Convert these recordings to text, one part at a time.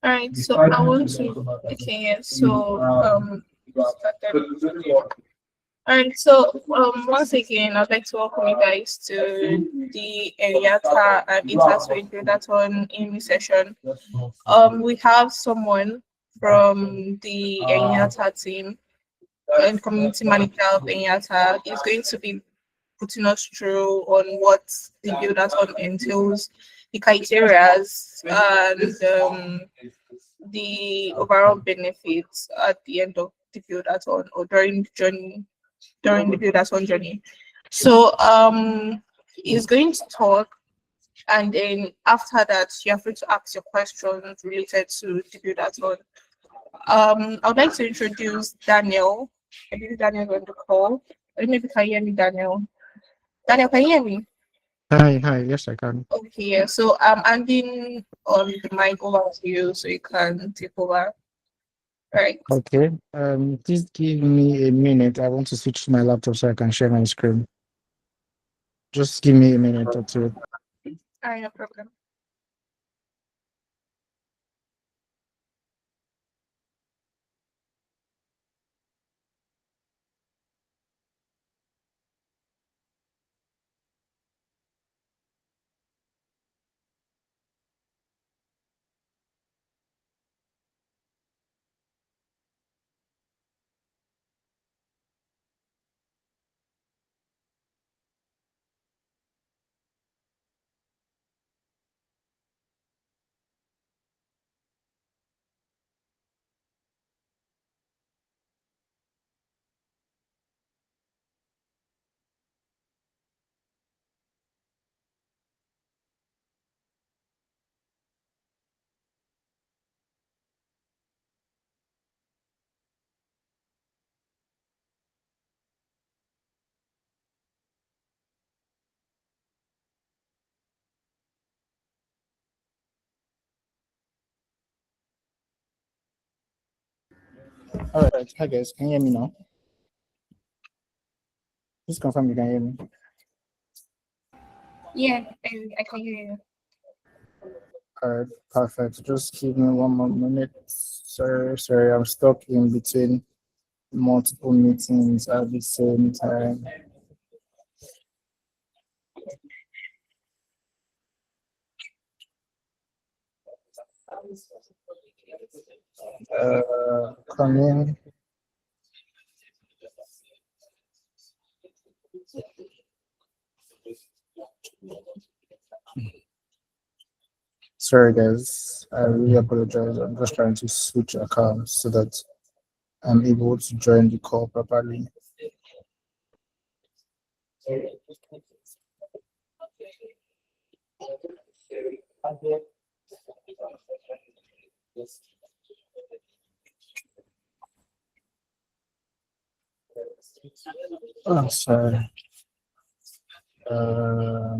All right, so I want to. Okay, yeah. So started. All right, so once again, I'd like to welcome you guys to the Enyata and Interswitch Buildathon in session. We have someone from the Enyata team and community manager of Enyata is going to be putting us through on what the Buildathon entails, the criterias, and the overall benefits at the end of the Buildathon or during the Buildathon journey. So he's going to talk, and then after that you're free to ask your questions related to the Buildathon. I would like to introduce Daniel. I believe Daniel's on the call. I don't know if you can hear me, Daniel. Daniel, can you hear me? Hi, yes, I can. Okay, yeah. So I'm handing on the mic over to you so you can take over. Right. Okay. Please give me a minute. I want to switch to my laptop so I can share my screen. Just give me a minute or two. All right, no problem. All right. Hi, guys. Can you hear me now? Please confirm you can hear me. Yeah, I can hear you. All right. Perfect. Just give me one more minute. Sorry. I'm stuck in between multiple meetings at the same time. Come in. Sorry, guys. I really apologize. I'm just trying to switch accounts so that I'm able to join the call properly. Oh, sorry. Uh,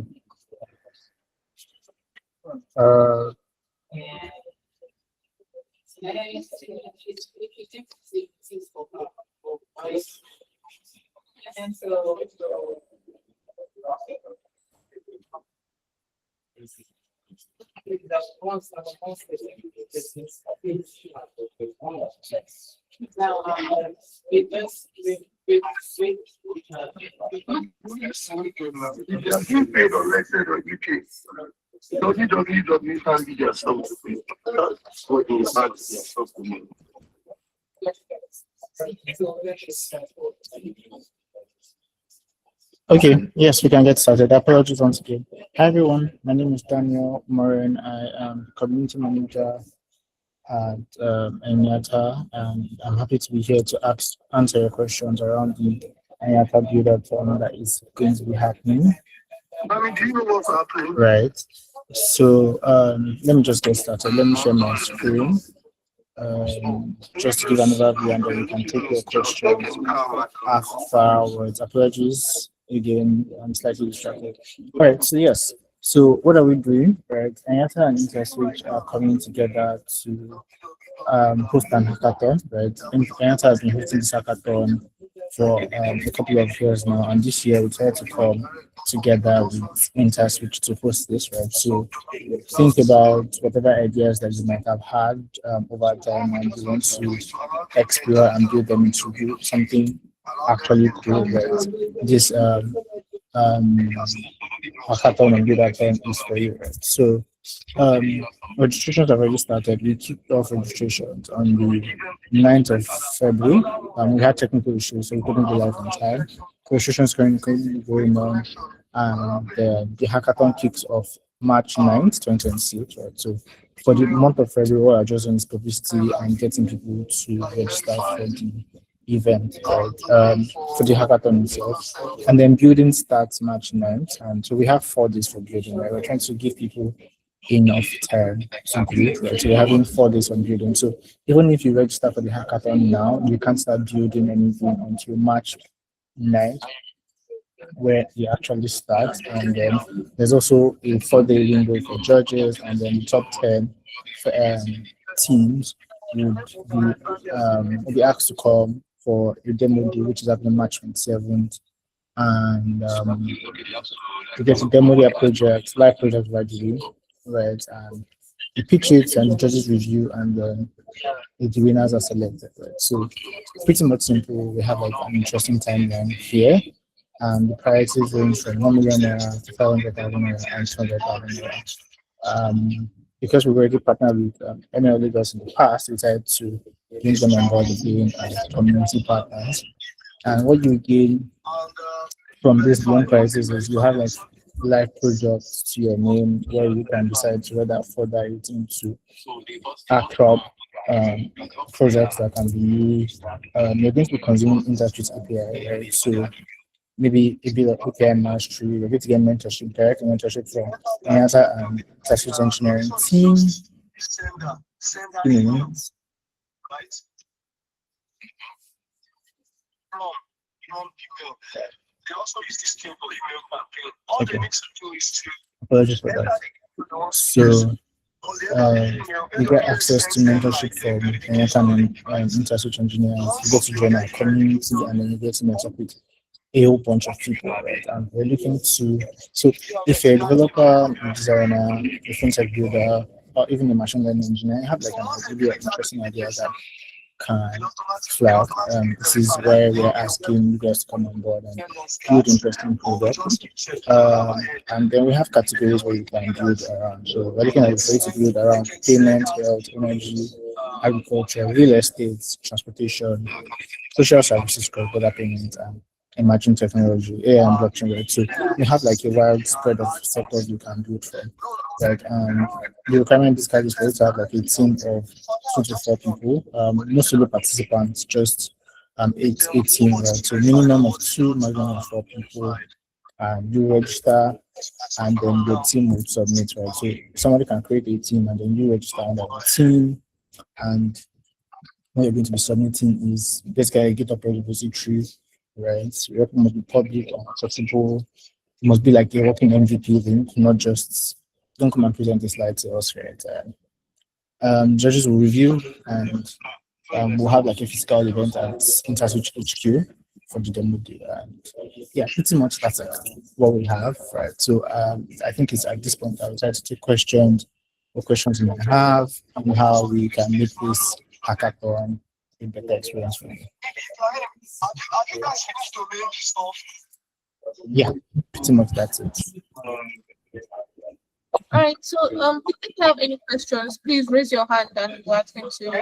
Okay, yes, we can get started. Apologies once again. Hi, everyone. My name is Daniel Morin. I am community manager at Enyata, and I'm happy to be here to answer your questions around the Enyata Buildathon that is going to be happening. Right. So let me just get started. Let me share my screen. Just to give an overview, and then we can take your questions afterwards. Apologies again, I'm slightly distracted. All right, so yes. So what are we doing? Right, Enyata and Interswitch are coming together to host an hackathon. Right, Enyata has been hosting this hackathon for a couple of years now, and this year we tried to come together with Interswitch to host this, right? So think about whatever ideas that you might have had over time, and you want to explore and build them into something actually cool, right? This um, hackathon and buildathon is for you, right? So registrations have already started. We kicked off registrations on the 9th of February. We had technical issues, so we couldn't go live on time. Registrations currently going on, and the hackathon kicks off March 9th, 2026, right? So for the month of February, what I just doing is publicity and getting people to register for the event, right? For the hackathon itself. And then building starts March 9th. And so we have 4 days for building, right? We're trying to give people enough time to build, right? So we're having 4 days on building. So even if you register for the hackathon now, you can't start building anything until March 9th, where you actually start. And then there's also a 4-day window for judges, and then the top 10 teams will be asked to come for a demo day, which is happening March 27th. And to get to demo their projects, live projects gradually, right? And the pitch it and the judges review, and then the winners are selected, right? So pretty much simple. We have like an interesting timeline here, and the prices range from 1 million naira to 500,000 naira and 200,000 naira. Because we've already partnered with ML Lagos in the past, we decided to bring them on board again as community partners. And what you gain from this beyond prices is you have like live projects to your name, where you can decide to whether further it into actual projects that can be used. You're going to be consuming Interswitch API, right? So maybe a bit of API mastery, you're going to get mentorship, direct mentorship from Enyata and Interswitch engineering team. They also use this cable email campaign. All they need to do is to apologies for that. So you get access to mentorship from Enyata and Interswitch engineers. You get to join our community, and then you get to mentor with a whole bunch of people, right? And we're looking to, so if you're a developer, a designer, a fintech builder, or even a machine learning engineer, you have like an really interesting idea that can fly. This is where we're asking you guys to come on board and build interesting products. And then we have categories where you can build around. So we're looking at a way to build around payment, health, energy, agriculture, real estate, transportation, social services, cross-border payments, and emerging technology, AI and blockchain, right? So you have like a wide spread of sectors you can build from, right? The requirement is for you to have like a team of 2 to 4 people, no solo participants, just eight team, right? So minimum of 2, maximum of 4 people. You register, and then the team will submit, right? So somebody can create a team, and then you register under the team, and what you're going to be submitting is basically a GitHub repository, right? Your must be public and accessible. It must be like a working MVP link, not just don't come and present the slides to us, right? Judges will review, and we'll have like a physical event at Interswitch HQ for the demo day. And yeah, pretty much that's what we have, right? So I think it's at this point I would like to take questions, what questions you might have, and how we can make this hackathon a better experience for you. Yeah, pretty much that's it. All right, so if you have any questions, please raise your hand and we'll attend to you. All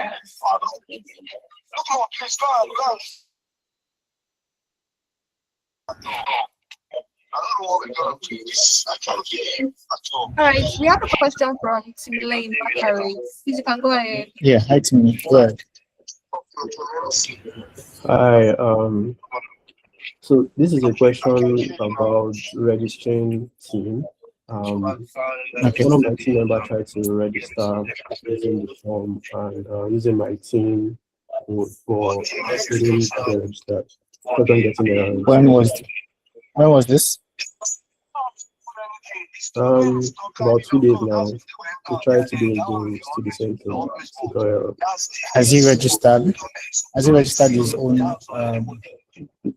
right, we have a question from Timilane Bakari. Please, you can go ahead. Yeah, hi Timmy, go ahead. Hi, so this is a question about registering team. Okay. One of my team members tried to register using the form and using my team for getting registered. When was this? About 2 days now. We tried to do it again, still the same thing. Has he registered? Has he registered his own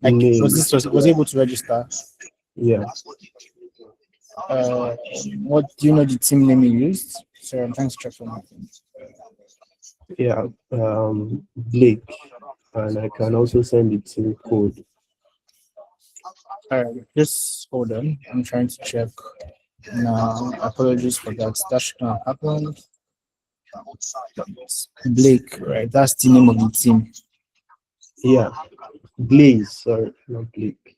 Like, Name. was able to register? Yeah. What do you know the team name you used? So I'm trying to check for my thing. Yeah. Blake. And I can also send it to code. All right, just hold on. I'm trying to check now. Apologies for that. That should not happen. Blake, right? That's the name of the team. Yeah. Blaze. Sorry, not Blake.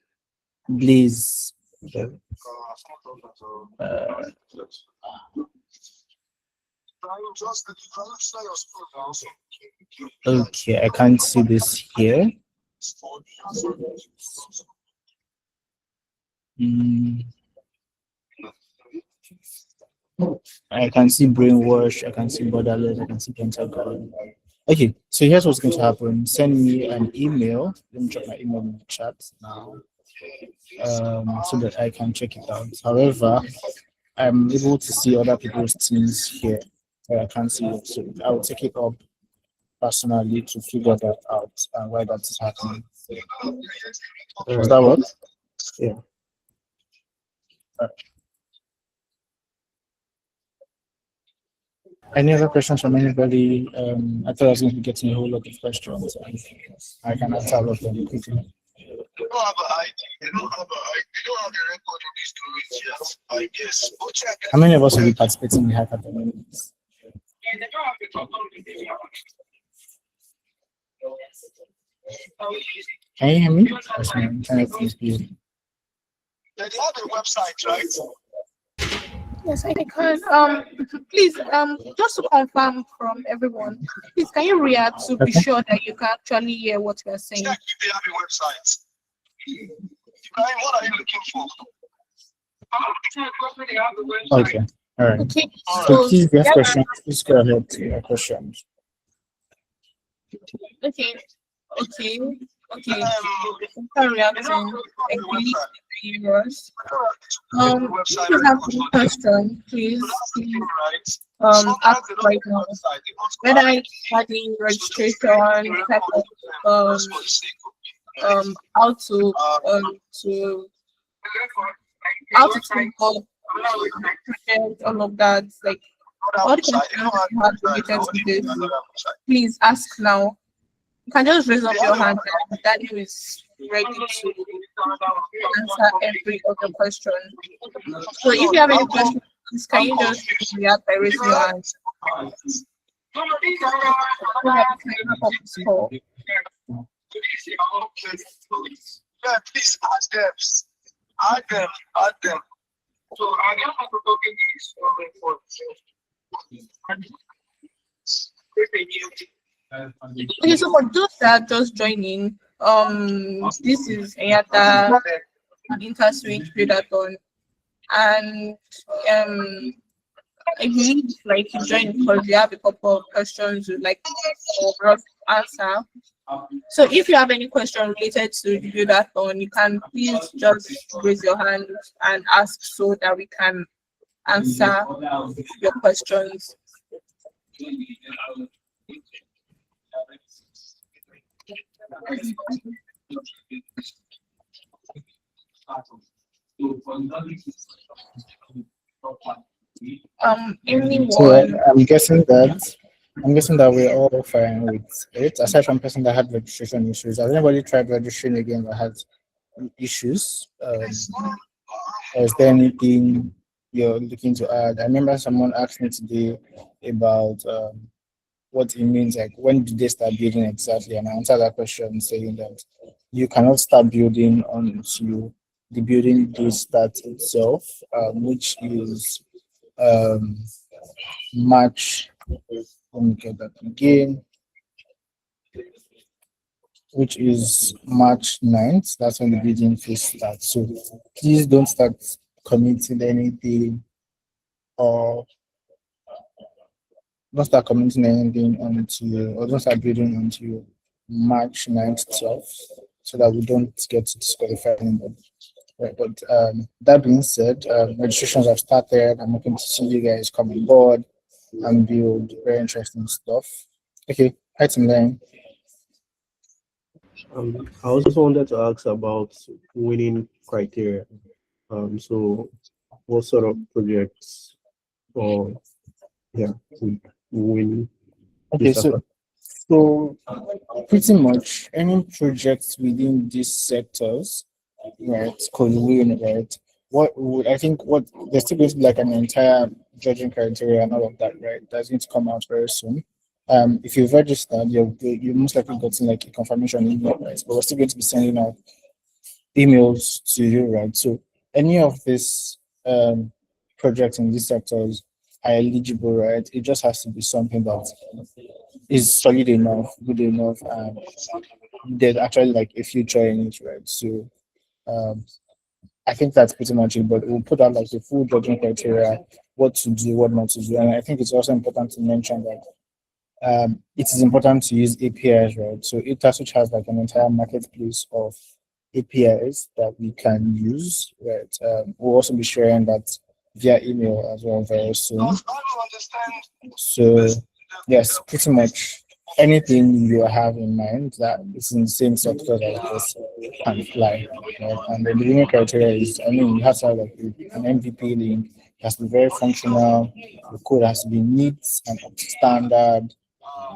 Blaze. Yeah. Okay, I can't see this here. I can see brainwash, I can see borderless, I can see pentagon. Okay, so here's what's going to happen. Send me an email. Let me drop my email in the chat now, so that I can check it out. However, I'm able to see other people's teams here, so I can't see it. So I will take it up personally to figure that out and why that is happening. Does that work? Yeah. Any other questions from anybody? I thought I was going to be getting a whole lot of questions. I can answer all of them quickly. How many of us will be participating in the hackathon? Can you hear me? Yes, my internet is busy. They have a website, right? Yes, I can. Please, just to confirm from everyone, please, can you react to be sure that you can actually hear what we are saying? Check if they have a website. Ibrahim, what are you looking for? Okay. All right. Okay. So please, if you have questions, please go ahead to your questions. Okay. Okay. Okay. Reacting. If you have any question, please ask right now. Whether it's starting registration, type of how to think of project, all of that, like all the questions you have related to this, please ask now. You can just raise up your hand and Daniel is ready to answer every other question. So if you have any questions, please can you just react by raising your hand? Yeah, please ask them. Ask them. So I don't have to go in Okay, so for those that just joining, this is Enyata Interswitch Buildathon, and I believe like you join because you have a couple of questions you'd like for us to answer. So if you have any question related to the Buildathon, you can please just raise your hand and ask so that we can answer your questions. Anyone? So I'm guessing that we're all fine with it, aside from person that had registration issues. Has anybody tried registering again that had issues? Or is there anything you're looking to add? I remember someone asked me today about what it means, like when did they start building exactly, and I answered that question saying that you cannot start building until the building do start itself, which is March. Let me get that again. Which is March 9th. That's when the bidding phase starts. So please don't start committing anything or don't start committing anything until, or don't start building until March 9th, 12th, so that we don't get to disqualify anybody. Right, but that being said, registrations have started. I'm hoping to see you guys come on board and build very interesting stuff. Okay, hi Tim Lane. I also wanted to ask about winning criteria. So what sort of projects or yeah would win Okay, this so hackathon? so pretty much any projects within these sectors, right, could win, right? What would I think? What there's still going to be like an entire judging criteria and all of that, right? That's going to come out very soon. If you've registered, you most likely gotten like a confirmation email, right? But we're still going to be sending out emails to you, right? So any of these projects in these sectors are eligible, right? It just has to be something that is solid enough, good enough, and there's actually like a future in it, right? So um, I think that's pretty much it. But we'll put out like the full judging criteria, what to do, what not to do, and I think it's also important to mention that it is important to use APIs, right? So Interswitch has like an entire marketplace of APIs that we can use, right? We'll also be sharing that via email as well very soon. So yes, pretty much anything you have in mind that is in the same sector like this can fly. Right? And the winning criteria is, I mean, you have to have like an MVP link, it has to be very functional, the code has to be neat and up to standard,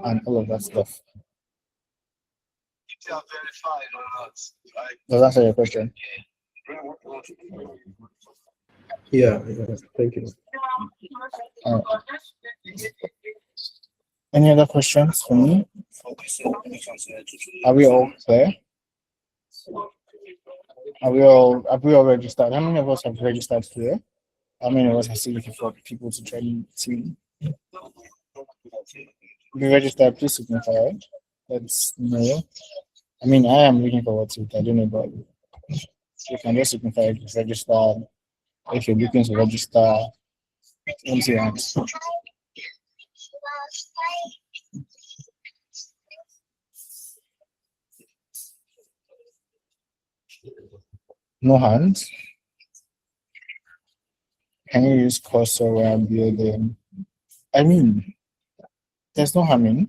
and all of that stuff. If they are verified or not. Like, Does that answer your question? Yeah, thank you. Uh, any other questions for me? Are we all clear? Have we all registered? How many of us have registered here? How many of us are still looking for people to join the team? If you registered, please signify. Let's know. I mean, I am looking forward to it. I don't know about you. You can just signify if you've registered, if you're looking to register. Let me see your hands. No hands. Can you use cursor where I'm building? I mean, there's no harm in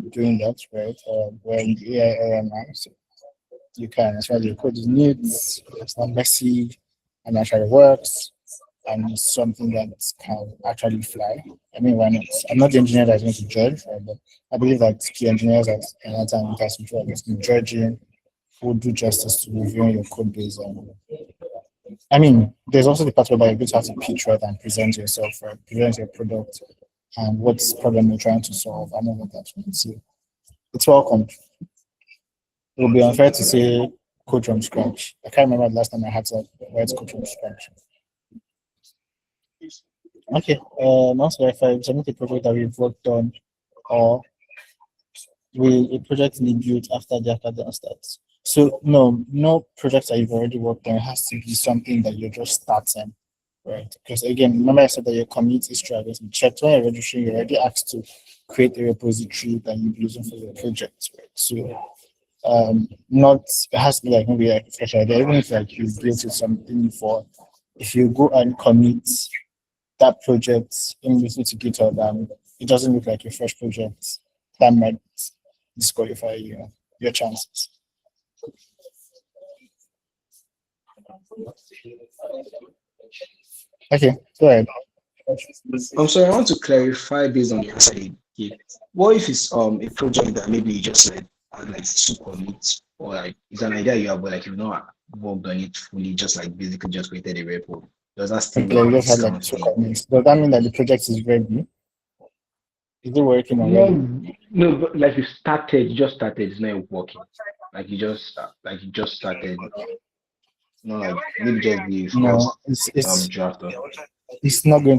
doing that, right? When the AI so you can, as well, your code is neat, it's not messy, and actually works, and it's something that can actually fly. I mean, why not? I'm not the engineer that's going to judge, right? But I believe that the engineers at Enyata and Interswitch are going to be judging who do justice to reviewing your code base. And I mean, there's also the part where you're going to have to pitch, right, and present yourself, right? Present your product and what's problem you're trying to solve and all of that. Right? So it's welcome. It would be unfair to say code from scratch. I can't remember the last time I had to write code from scratch. Okay, also if I submit a project that we've worked on, or will a project be built after the hackathon starts? So no projects that you've already worked on. It has to be something that you're just starting, right? Because again, remember I said that your commit history are going to be checked when you're registering. You're already asked to create a repository that you'll be using for your project, right? So not it has to be like maybe like a fresh idea, even if like you built it something for. If you go and commit that project immediately to GitHub and it doesn't look like a fresh project, that might disqualify your chances. Okay, go ahead. I'm sorry, I want to clarify based on the answer you gave. What if it's a project that maybe you just had like two commits, or like it's an idea you have, but like you've not worked on it fully, just like basically just created a repo? Does that still Okay, we just had like count two in? comments. Does that mean that the project is ready? Is it working No, already? no, but like you just started, it's not working. Like you just started, not like maybe just the No, first it's draft. it's not going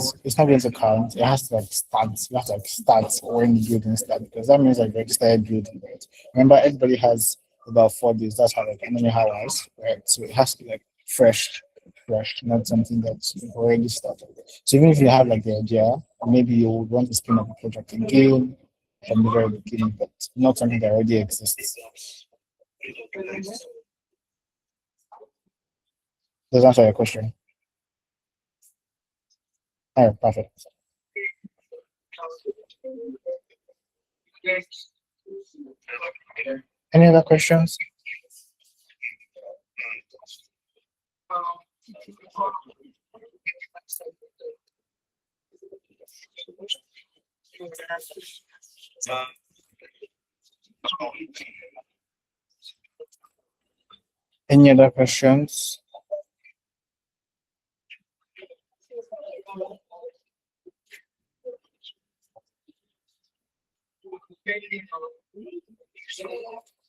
to count. It has to like start. You have to like start when the building starts because that means like registered building, right? Remember, everybody has about 4 days. That's how many hours, right? So it has to be like fresh, not something that's already started. So even if you have like the idea, maybe you would want to spin up the project again from the very beginning, but not something that already exists. Does that answer your question? All right, perfect. Any other questions? Any other questions?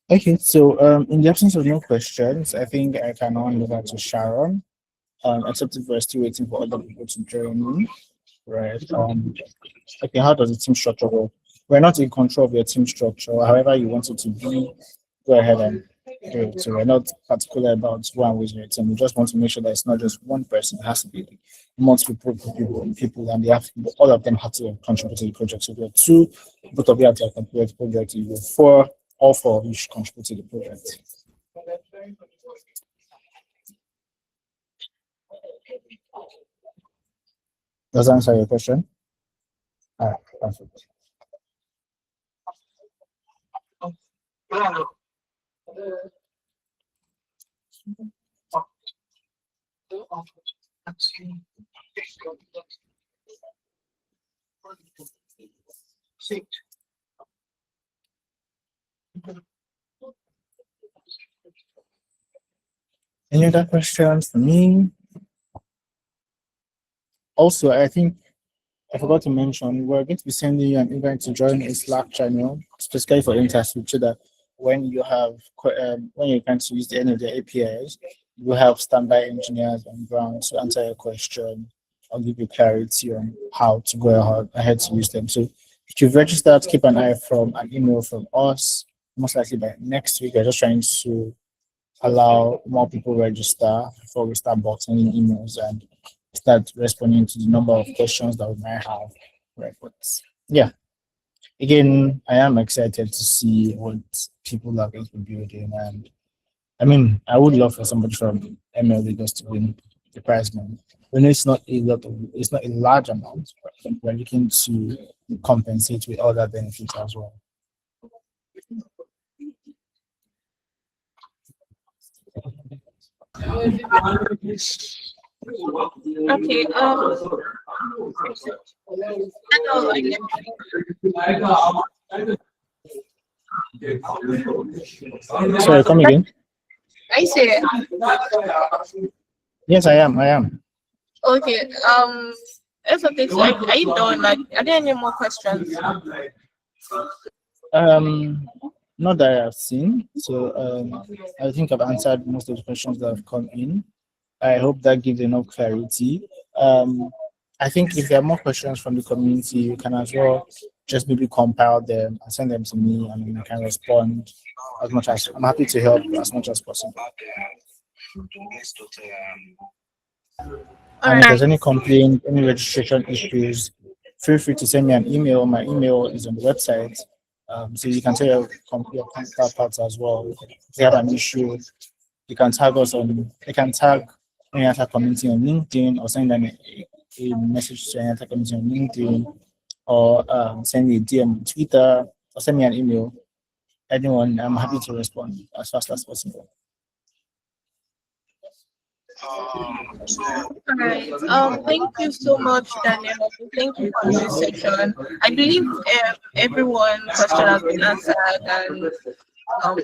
Okay, so in the absence of no questions, I think I can hand over to Sharon. Except if we're still waiting for other people to join me, right? Okay, how does the team structure work? We're not in control of your team structure. However, you want it to be, go ahead and do it. So we're not particular about who and who's your team. We just want to make sure that it's not just one person. It has to be multiple people, and they have all of them have to contribute to the project. So there are two, both of you have to contribute to the project. You have four, all four of you should contribute to the project. Does that answer your question? All right, perfect. Any other questions for me? Also, I think I forgot to mention, we're going to be sending you an invite to join a Slack channel, specifically for Interswitch, so that when you have when you're trying to use any of the APIs, you have standby engineers on ground to answer your question or give you clarity on how to go ahead to use them. So if you've registered, keep an eye from an email from us. Most likely by next week. We're just trying to allow more people register before we start boxing in emails and start responding to the number of questions that we might have. Right. But yeah, again, I am excited to see what people are going to be building. And I mean, I would love for somebody from ML Lagos to win the prize money. We know it's not it's not a large amount, but we're looking to compensate with other benefits as well. Okay. Sorry, come again. I say, Yes, I am. I am. okay. That's okay. So are you done? Like, are there any more questions? Not that I have seen. So I think I've answered most of the questions that have come in. I hope that gives enough clarity. I think if there are more questions from the community, you can as well just maybe compile them and send them to me, and I can respond as much as I'm happy to help as much as possible. And if there's any complaint, any registration issues, feel free to send me an email. My email is on the website. So you can tell your counterparts as well. If they have an issue, you can tag us on, you can tag Enyata community on LinkedIn, or send them a message to Enyata community on LinkedIn, or send me a DM on Twitter, or send me an email. Anyone, I'm happy to respond as fast as possible. Alright. Thank you so much, Daniel. Thank you for this section. I believe everyone's question has been answered, and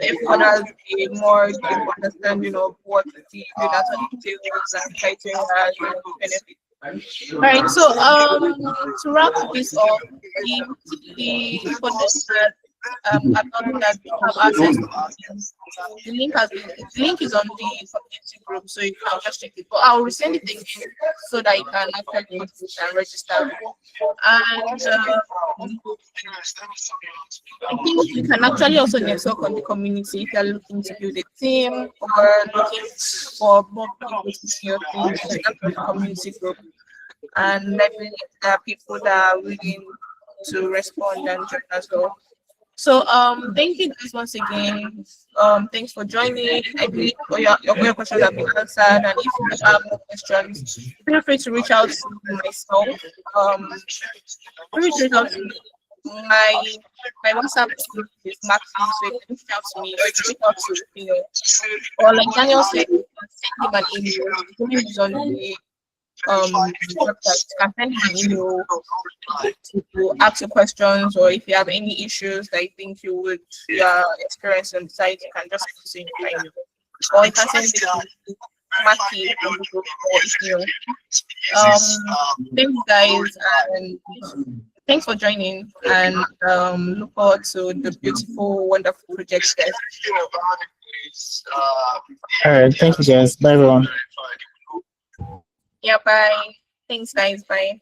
everyone has a more deep understanding of what the data entails and criteria and benefits. Alright. So to wrap this up, the for those that have not that have access to the link is on the community group, so you can just check it. But I'll resend it again so that you can actually and register. And I think you can actually also network on the community if you're looking to build a team or looking for more people to see your team. So that's the community group. And I believe there are people that are willing to respond and join as well. So thank you guys once again. Thanks for joining. I believe all your questions have been answered, and if you have more questions, feel free to reach out to myself. Feel free to reach out to me my WhatsApp is Maxi, so you can reach out to me, or you can reach out to or like Daniel said, you can send him an email. His email is on the website. You can send him an email to ask your questions, or if you have any issues that you think you are experiencing on the site, you can just send it to email. Or you can send it to Maki and Google or email. Thanks guys, and thanks for joining, and look forward to the beautiful, wonderful projects guys. All right, thank you guys. Bye everyone. Yeah, bye. Thanks guys, bye.